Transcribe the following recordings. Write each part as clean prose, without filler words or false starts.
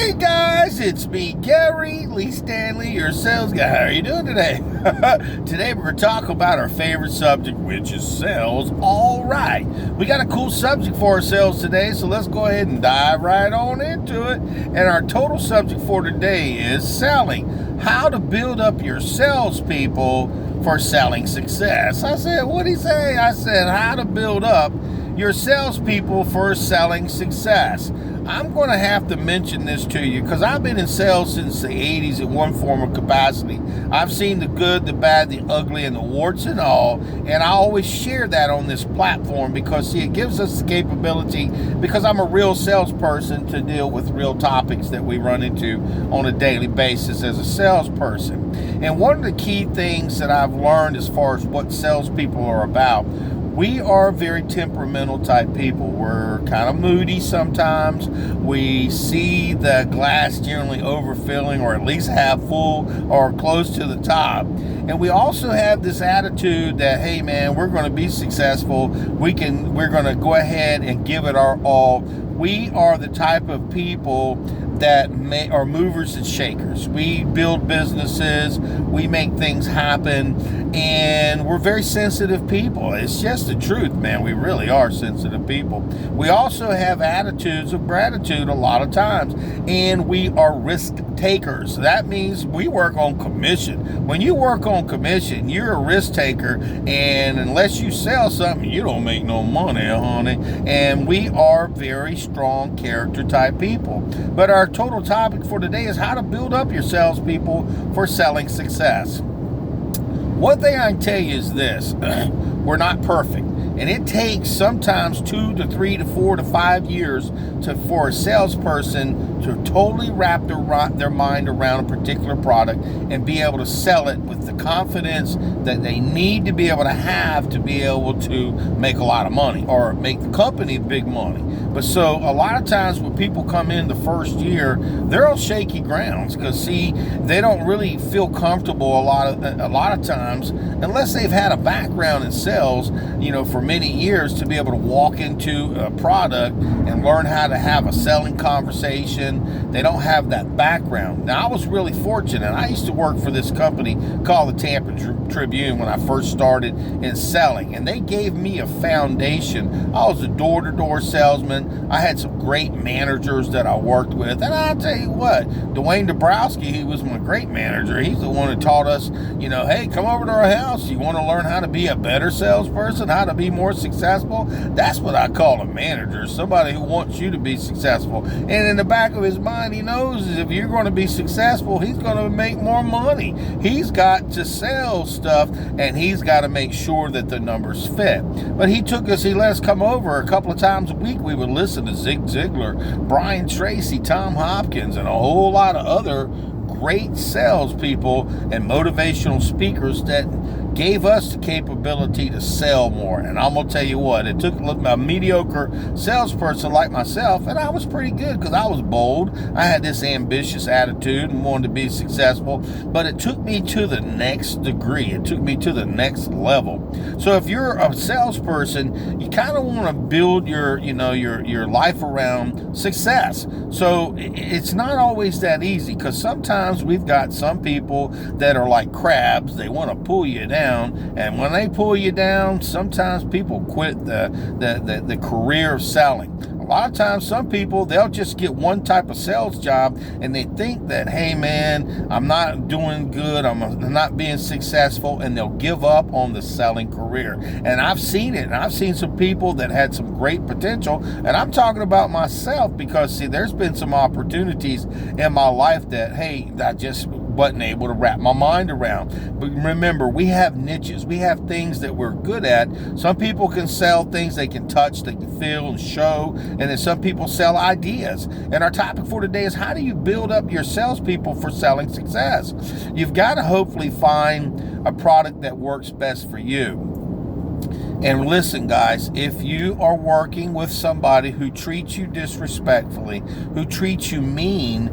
Hey guys, it's me, Gary Lee Stanley, your sales guy. How are you doing today? Today we're going to talk about our favorite subject, which is sales. All right. We got a cool subject for our sales today, so let's go ahead and dive right on into it. And our total subject for today is selling. How to build up your salespeople for selling success. I said, what'd he say? I said, how to build up your salespeople for selling success. I'm going to have to mention this to you because I've been in sales since the 80s in one form of capacity. I've seen the good, the bad, the ugly, and the warts and all, and I always share that on this platform because, see, it gives us the capability, because I'm a real salesperson, to deal with real topics that we run into on a daily basis as a salesperson. And one of the key things that I've learned as far as what salespeople are about, we are very temperamental type people. We're kind of moody sometimes. We see the glass generally overfilling, or at least half full or close to the top. And we also have this attitude that, hey man, we're going to be successful. We're going to go ahead and give it our all. We are the type of people that are movers and shakers. We build businesses, we make things happen, and we're very sensitive people. It's just the truth, man. We really are sensitive people. We also have attitudes of gratitude a lot of times, and we are risk takers. That means we work on commission. When you work on commission, you're a risk taker, and unless you sell something, you don't make no money, honey. And we are very strong character type people. But our total topic for today is how to build up your salespeople for selling success. One thing I can tell you is this: we're not perfect. And it takes sometimes 2 to 3 to 4 to 5 years for a salesperson to totally wrap their mind around a particular product and be able to sell it with the confidence that they need to be able to be able to make a lot of money or make the company big money. But so a lot of times when people come in the first year, they're on shaky grounds because, see, they don't really feel comfortable a lot of times unless they've had a background in sales, for many years, to be able to walk into a product and learn how to have a selling conversation. They don't have that background. Now, I was really fortunate. I used to work for this company called the Tampa Tribune when I first started in selling, and they gave me a foundation. I was a door-to-door salesman. I had some great managers that I worked with, and I'll tell you what, Dwayne Dabrowski, he was my great manager. He's the one who taught us, hey, come over to our house. You want to learn how to be a better salesperson, how to be more successful? That's what I call a manager, somebody who wants you to be successful. And in the back of his mind, he knows if you're going to be successful, he's going to make more money. He's got to sell stuff, and he's got to make sure that the numbers fit. But he let us come over a couple of times a week. We would listen to Zig Ziglar, Brian Tracy, Tom Hopkins, and a whole lot of other great salespeople and motivational speakers that gave us the capability to sell more. And I'm going to tell you what, it took a mediocre salesperson like myself, and I was pretty good because I was bold. I had this ambitious attitude and wanted to be successful, but it took me to the next degree. It took me to the next level. So if you're a salesperson, you kind of want to build your life around success. So it's not always that easy, because sometimes we've got some people that are like crabs. They want to pull you down. And when they pull you down, sometimes people quit the career of selling. A lot of times, some people, they'll just get one type of sales job, and they think that, hey man, I'm not doing good, I'm not being successful, and they'll give up on the selling career. And I've seen it, and I've seen some people that had some great potential, and I'm talking about myself because, see, there's been some opportunities in my life that, hey, I just wasn't able to wrap my mind around. But remember, we have niches. We have things that we're good at. Some people can sell things they can touch, they can feel and show, and then some people sell ideas. And our topic for today is, how do you build up your salespeople for selling success? You've got to hopefully find a product that works best for you. And listen, guys, if you are working with somebody who treats you disrespectfully, who treats you mean,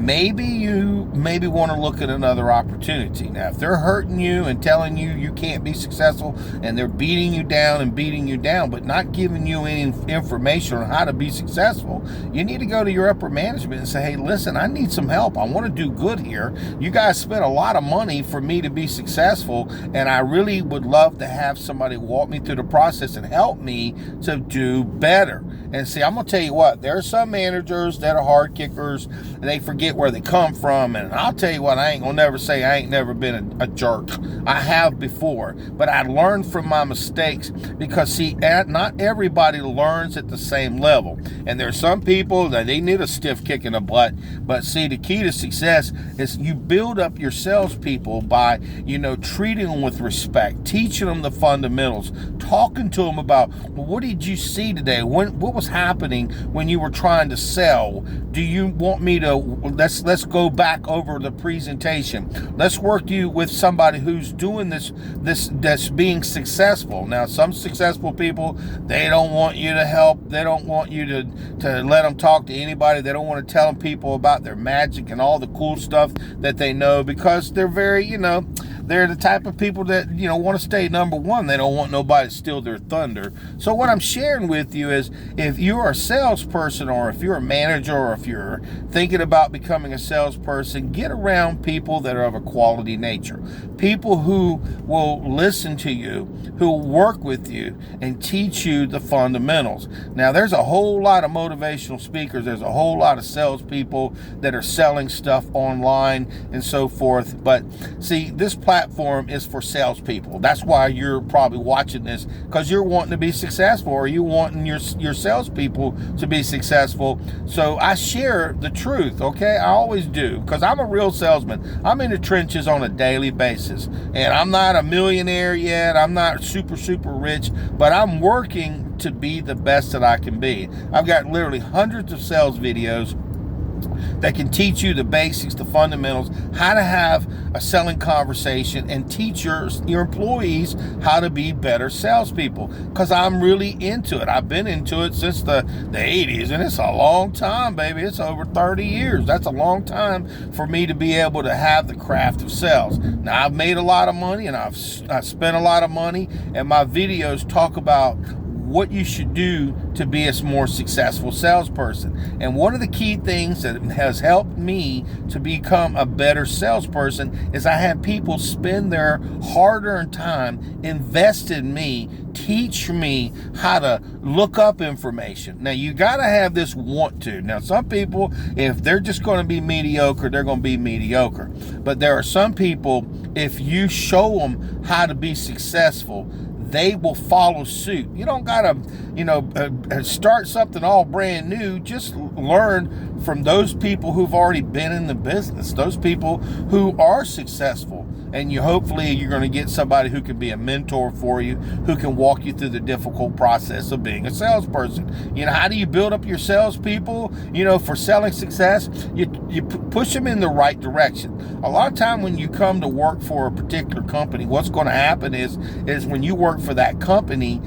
maybe you want to look at another opportunity. Now, if they're hurting you and telling you you can't be successful, and they're beating you down, but not giving you any information on how to be successful, you need to go to your upper management and say, hey, listen, I need some help. I want to do good here. You guys spent a lot of money for me to be successful, and I really would love to have somebody walk me through the process and help me to do better. And see, I'm going to tell you what, there are some managers that are hard kickers, and they forget where they come from. And I'll tell you what, I ain't going to never say I ain't never been a jerk. I have before, but I learned from my mistakes, because see, not everybody learns at the same level. And there's some people that they need a stiff kick in the butt. But see, the key to success is you build up your salespeople by, treating them with respect, teaching them the fundamentals, talking to them about, well, what did you see today? What was happening when you were trying to sell? Do you want me to, let's go back over the presentation. Let's work you with somebody who's doing this that's being successful. Now, some successful people, they don't want you to help. They don't want you to let them talk to anybody. They don't want to tell people about their magic and all the cool stuff that they know, because they're very, they're the type of people that, want to stay number one. They don't want nobody to steal their thunder. So what I'm sharing with you is, if you're a salesperson, or if you're a manager, or if you're thinking about becoming a salesperson, get around people that are of a quality nature. People who will listen to you, who will work with you and teach you the fundamentals. Now, there's a whole lot of motivational speakers. There's a whole lot of salespeople that are selling stuff online and so forth. But see, this platform is for salespeople. That's why you're probably watching this, because you're wanting to be successful, or you wanting your salespeople to be successful. So I share the truth, okay? I always do, because I'm a real salesman. I'm in the trenches on a daily basis, and I'm not a millionaire yet. I'm not super rich, but I'm working to be the best that I can be. I've got literally hundreds of sales videos that can teach you the basics, the fundamentals, how to have a selling conversation, and teach your employees how to be better salespeople, because I'm really into it. I've been into it since the 80s, and it's a long time, baby. It's over 30 years. That's a long time for me to be able to have the craft of sales. Now, I've made a lot of money, and I've spent a lot of money, and my videos talk about what you should do to be a more successful salesperson. And one of the key things that has helped me to become a better salesperson is I have people spend their hard-earned time, invest in me, teach me how to look up information. Now, you got to have this want to. Now, some people, if they're just going to be mediocre, they're going to be mediocre. But there are some people, if you show them how to be successful, they will follow suit. You don't got to, start something all brand new. Just learn from those people who've already been in the business, those people who are successful. And hopefully you're going to get somebody who can be a mentor for you, who can walk you through the difficult process of being a salesperson. How do you build up your salespeople? For selling success, you push them in the right direction. A lot of time when you come to work for a particular company, what's going to happen is when you work for that company,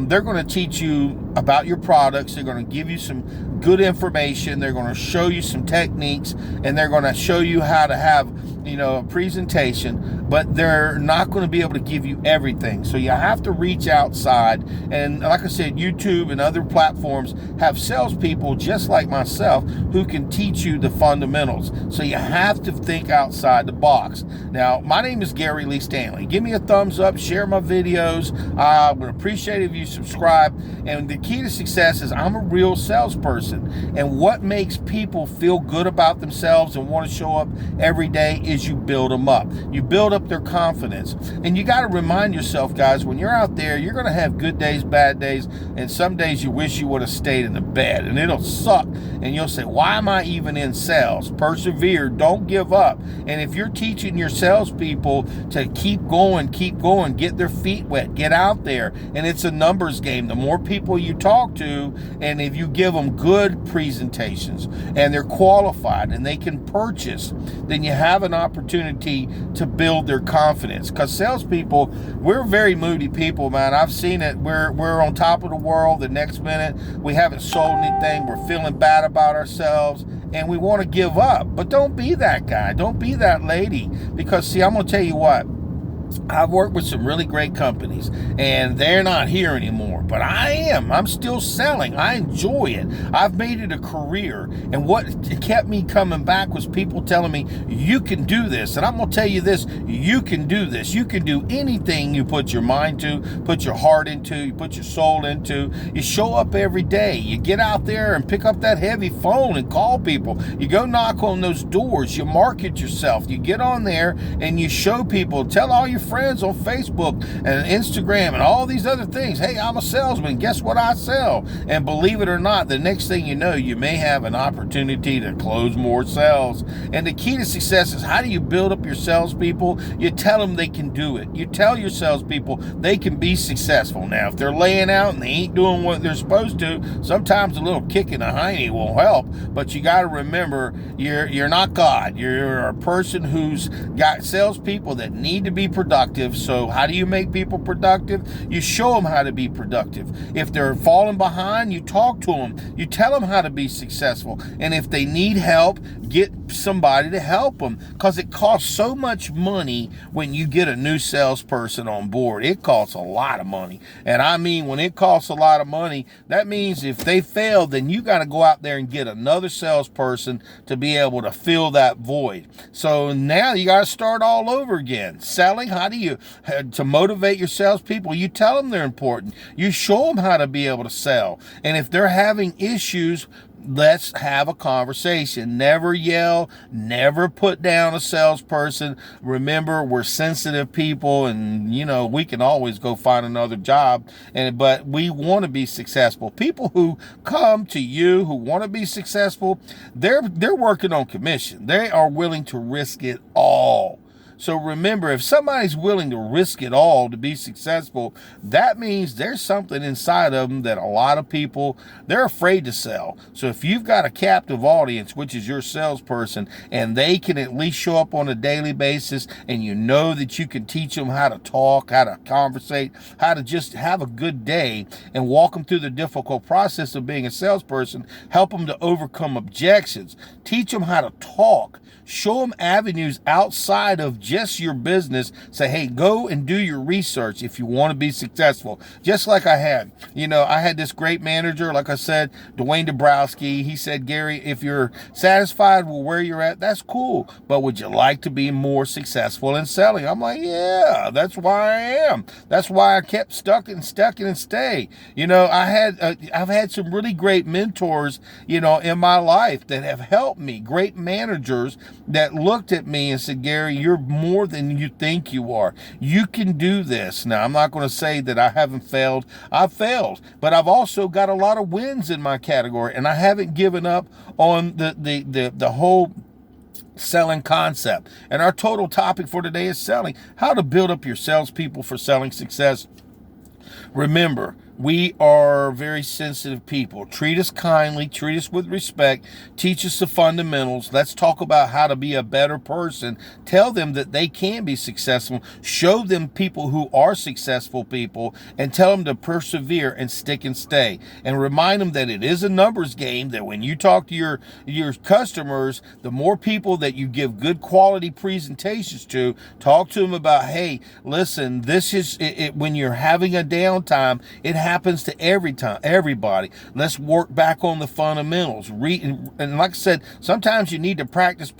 they're going to teach you about your products. They're going to give you some good information. They're going to show you some techniques, and they're going to show you how to have a presentation, but they're not going to be able to give you everything. So you have to reach outside. And like I said, YouTube and other platforms have salespeople just like myself who can teach you the fundamentals. So you have to think outside the box. Now, my name is Gary Lee Stanley. Give me a thumbs up, share my videos. I would appreciate it if you subscribe. And the key to success is I'm a real salesperson. And what makes people feel good about themselves and want to show up every day is you build them up. You build up their confidence. And you got to remind yourself, guys, when you're out there, you're going to have good days, bad days, and some days you wish you would have stayed in the bed, and it'll suck. And you'll say, why am I even in sales? Persevere. Don't give up. And if you're teaching your salespeople to keep going, get their feet wet, get out there, and it's a numbers game. The more people you talk to, and if you give them good presentations, and they're qualified, and they can purchase, then you have an opportunity to build their confidence. Because salespeople, we're very moody people, man. I've seen it. We're on top of the world. The next minute, we haven't sold anything. We're feeling bad about ourselves, and we want to give up. But don't be that guy. Don't be that lady. Because, see, I'm going to tell you what. I've worked with some really great companies, and they're not here anymore, but I am. I'm still selling. I enjoy it. I've made it a career, and what kept me coming back was people telling me, you can do this, and I'm going to tell you this, you can do this. You can do anything you put your mind to, put your heart into, you put your soul into. You show up every day. You get out there and pick up that heavy phone and call people. You go knock on those doors. You market yourself. You get on there, and you show people, tell all your friends on Facebook and Instagram and all these other things, hey, I'm a salesman, guess what I sell? And believe it or not, the next thing you know, you may have an opportunity to close more sales. And the key to success is, how do you build up your salespeople? You tell them they can do it. You tell your salespeople they can be successful. Now, if they're laying out and they ain't doing what they're supposed to, sometimes a little kick in the hiney will help, but you got to remember, you're not God. You're a person who's got salespeople that need to be productive. So how do you make people productive? You show them how to be productive. If they're falling behind, you talk to them. You tell them how to be successful. And if they need help, get somebody to help them, because it costs so much money when you get a new salesperson on board. It costs a lot of money. And I mean, when it costs a lot of money, that means if they fail, then you got to go out there and get another salesperson to be able to fill that void. So now you got to start all over again. Selling, how do you, to motivate your salespeople, you tell them they're important. You show them how to be able to sell. And if they're having issues, let's have a conversation. Never yell, never put down a salesperson. Remember, we're sensitive people, and we can always go find another job, but we want to be successful. People who come to you who want to be successful, they're working on commission. They are willing to risk it all. So remember, if somebody's willing to risk it all to be successful, that means there's something inside of them that a lot of people, they're afraid to sell. So if you've got a captive audience, which is your salesperson, and they can at least show up on a daily basis, and you know that you can teach them how to talk, how to conversate, how to just have a good day, and walk them through the difficult process of being a salesperson, help them to overcome objections, teach them how to talk, show them avenues outside of just your business. Say, hey, go and do your research if you want to be successful. Just like I had. I had this great manager, like I said, Dwayne Dabrowski. He said, Gary, if you're satisfied with where you're at, that's cool. But would you like to be more successful in selling? I'm like, yeah, that's why I am. That's why I kept stuck and stay. I've had some really great mentors, in my life that have helped me. Great managers that looked at me and said, Gary, you're more than you think you are. You can do this. Now, I'm not going to say that I haven't failed. I've failed, but I've also got a lot of wins in my category, and I haven't given up on the whole selling concept. And our total topic for today is selling. How to build up your salespeople for selling success. Remember, we are very sensitive people. Treat us kindly, treat us with respect, teach us the fundamentals. Let's talk about how to be a better person. Tell them that they can be successful. Show them people who are successful people, and tell them to persevere and stick and stay. And remind them that it is a numbers game, that when you talk to your customers, the more people that you give good quality presentations to, talk to them about, hey, listen, this is it, when you're having a downtime, it happens to everybody. Let's work back on the fundamentals. And like I said, sometimes you need to practice.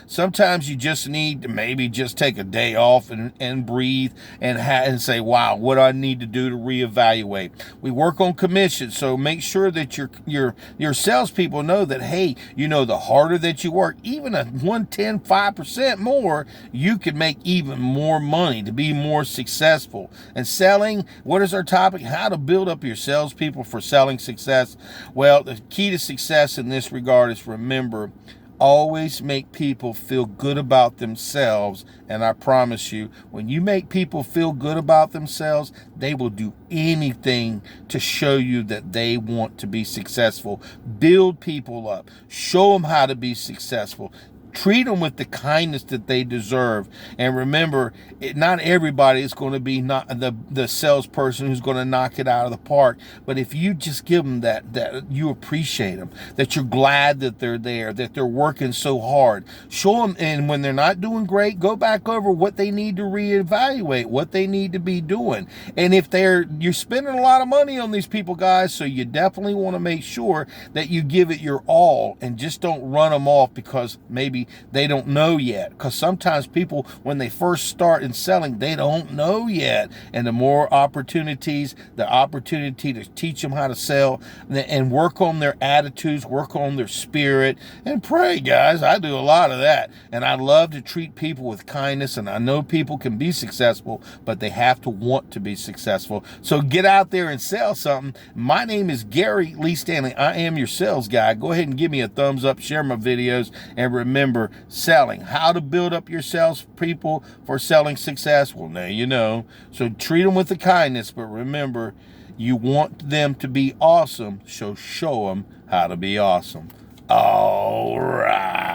Sometimes you just need to maybe just take a day off and breathe and say, wow, what do I need to do to reevaluate? We work on commission, so make sure that your salespeople know that, hey, the harder that you work, even a 5% more, you can make even more money to be more successful. And selling, what is our topic? How to build up your salespeople for selling success. Well, the key to success in this regard is, remember, always make people feel good about themselves. And I promise you, when you make people feel good about themselves, they will do anything to show you that they want to be successful. Build people up. Show them how to be successful. treat them with the kindness that they deserve. And remember, not everybody is going to be not the salesperson who's going to knock it out of the park. But if you just give them that you appreciate them, that you're glad that they're there, that they're working so hard, show them. And when they're not doing great, go back over what they need to reevaluate, what they need to be doing. And if you're spending a lot of money on these people, guys, so you definitely want to make sure that you give it your all and just don't run them off because maybe they don't know yet. Because sometimes people, when they first start in selling, they don't know yet. And the more opportunities, the opportunity to teach them how to sell and work on their attitudes, work on their spirit, and pray, guys. I do a lot of that. And I love to treat people with kindness. And I know people can be successful, but they have to want to be successful. So get out there and sell something. My name is Gary Lee Stanley. I am your sales guy. Go ahead and give me a thumbs up, share my videos, and remember, selling, how to build up your sales people for selling success. Well, now you know. So treat them with the kindness, but remember, you want them to be awesome, so show them how to be awesome. All right.